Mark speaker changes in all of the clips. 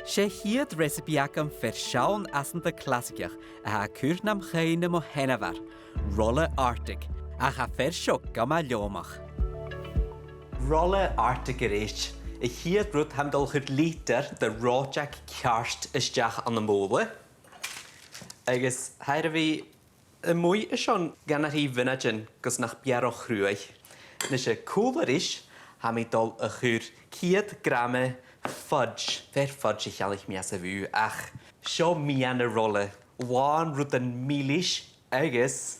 Speaker 1: sé hiad recipeacham fer seán asanta classiciach a cúrnam chéine mo henahar, Rola Artaig, a cha fer seo gama leomach.
Speaker 2: Rola Artaig éis, hiad brut hamdal chud lítar de reòiteag ceart isteach an na móla. Agus hair bhí mwy sean gan ar hi fynadyn gos nach biaro chrwyau. Nes y cwbl is, ha mi dol y chwr 100 grame fudge. Fer fudge I chael eich mias y fw, ach sio mian y rola. Wan rwyd yn milish, agus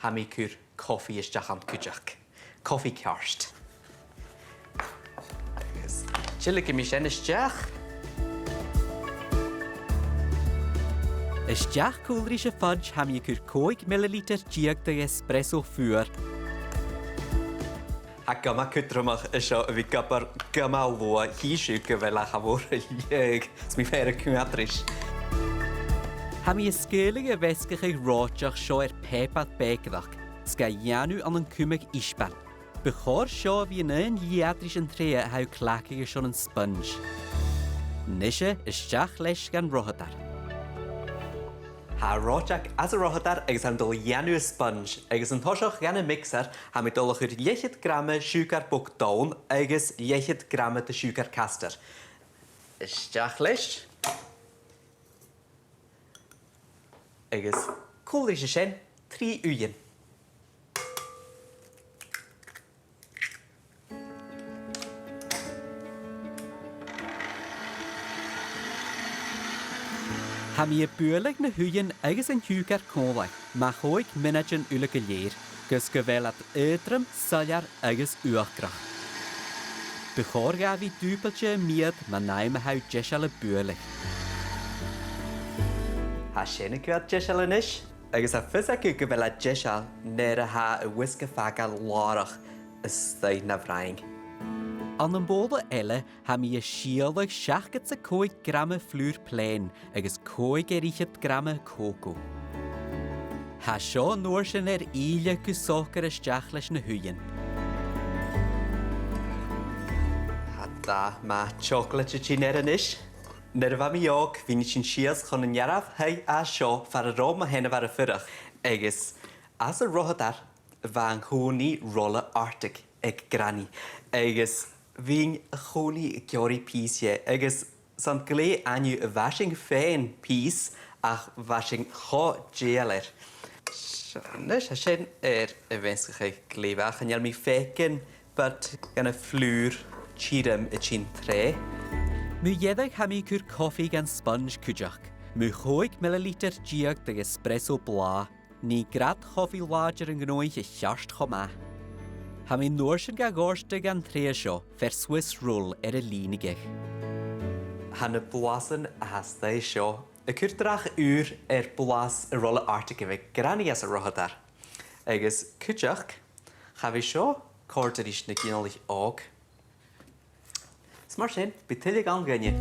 Speaker 2: ha mi cwr coffi ysdach am cwjach. Coffi carst. Agus, chile gym eisiau ysdach.
Speaker 1: Ysdach cwlris y fudge ham I cwr 100 ml diag de espresso fwyr.
Speaker 2: A gyma cwdrymach ysio y fi gybar gyma lwa hi siw gyfel a chafwr y lieg. Smi fer y cwmadris.
Speaker 1: Ham I ysgelig y fesgach eich rotiach sio pepat begdach, sga ianw an yn cwmig isban. Bechor sio fi yn liadris yn tre a hau clacig y sion yn sponge. Nishe ysdach leis gan rohadar.
Speaker 2: Ha reòiteag as a rohadar agus an dul ianw sponge agus an tosioch gan y mixer ha mi dolach yr 100 grame siwgar bwc dawn agus 100 grame de siwgar caster. Ysdach leis. Agus cwlris y sien 3 uien.
Speaker 1: Ham I bwylig na hwyn agus yn hiwgar cwlaig, ma choig minad yn ulig y leir, gys gyfel at ydrym, saliar agus uachgrach. Bechor gaf I dwpeltje miad ma naim a hau jesal y bwylig.
Speaker 2: Ha sien y gwad jesal yn ish, agus a ffysac yw gyfel a jesal nera ha y wisg y ffagal lorach ystau na fraing.
Speaker 1: An yn bóla eile ha mi sialag 100 grame flúr plein agus 100 grame coco. Ha sio nóir sin eile gwsocar ysdeach leis na hwyn.
Speaker 2: Ha da ma chocolate chin yn ish. Nerfa mi og fi'n sy'n sias chon yn iaraf hei a sio far y rob ma hyn far y ffyrach. Agus as y rohadar fan chwni Rola Artaig ag granny. Agus fi'n chwni giori pys ie. Agus san gle anw y fasing ffein pys ach fasing cho gealer. Nes a sy'n y fensgach eich glefach yn mi fecyn bod gan y flŵr chirym y chyn tre.
Speaker 1: Mw ieddig ha mi cwr coffi gan sponge cwjach. Mw 100 ml diag de espresso bla. Ni grad coffi lager yn gnoich y llarst choma. Ha mi nóir sy'n gagorste gan tre sio fer Swiss roll y línigig.
Speaker 2: Han y blasen a hastau sio. Y cwrdrach ŵr blas y Rola Artaig efo granny as y rohadar. Agus cwjach, cha fi sio cordar is na gynalich og. Smar sy'n, bytylig an gynnu.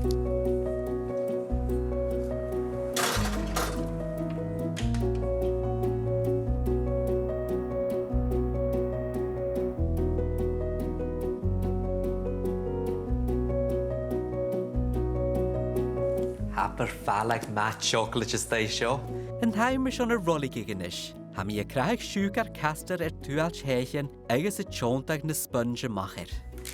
Speaker 2: Happer falag mat chocolate ystau sio.
Speaker 1: Yn haim ys o'n y rolig gynish. Ha mi y craig siwgar caster tuach heichen agus y chontag na sponge macher.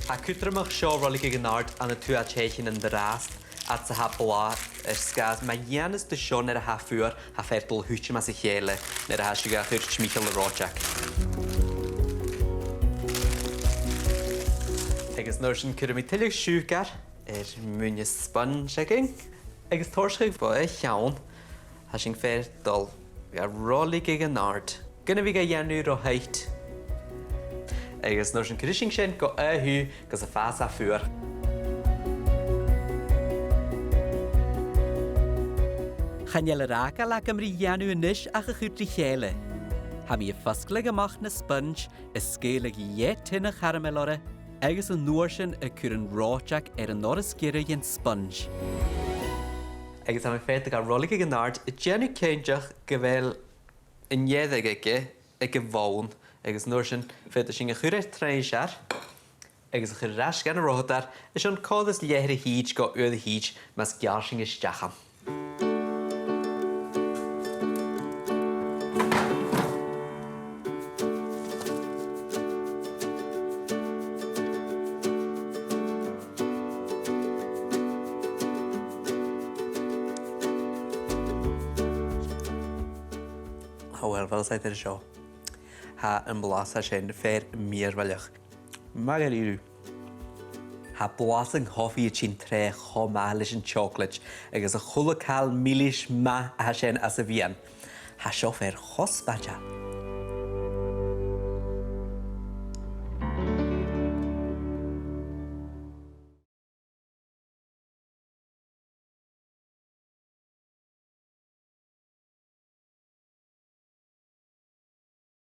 Speaker 2: Ha cwtramach sio rolig gynard an y tuach heichen yn drast at sa ha bla sgas ma janus de sio nera ha ffwr ha fertol hwtje mas y chele nera ha siwgar chwrt chmichel y rotiag. Agus nôr sy'n cyrra mi tylig siwgar mwyn y sponge aging. Agus torschig bo e llawn, ha sy'n fer dol ga rolig gynard. Gynna fi ga ianw ro heit. Agus nôr sy'n cyrrising sy'n go hw gos y ffas a ffwr.
Speaker 1: Chanel yr agal ag ymri ianw yn ish ach y chwdri chele. Ha mi y ffasgleg ymach na sponge, ysgeilig iet hyn y charamelore, agus yn nóir sy'n y cwrn rotiag yn o'r ysgeirig yn sponge.
Speaker 2: Agus am y fed ag a rolig gynard, y genw ceinjach gyfel yn ieddig ag gyfawn. Agus nôr sy'n fed sy'n gychwyr treisiar. agus chu ras gan rotar is an cádas léir híd go uad híd mas gearsing is deacham. Wel, fel saith yr sio, ha yn blas a sien fer mir faliach. Mag ar irw. Ha blas yn hoffi y chi'n tre chomalish yn chocolate, agos y chwlw cael milish ma a sien as y fian. Ha sio fer chos badja.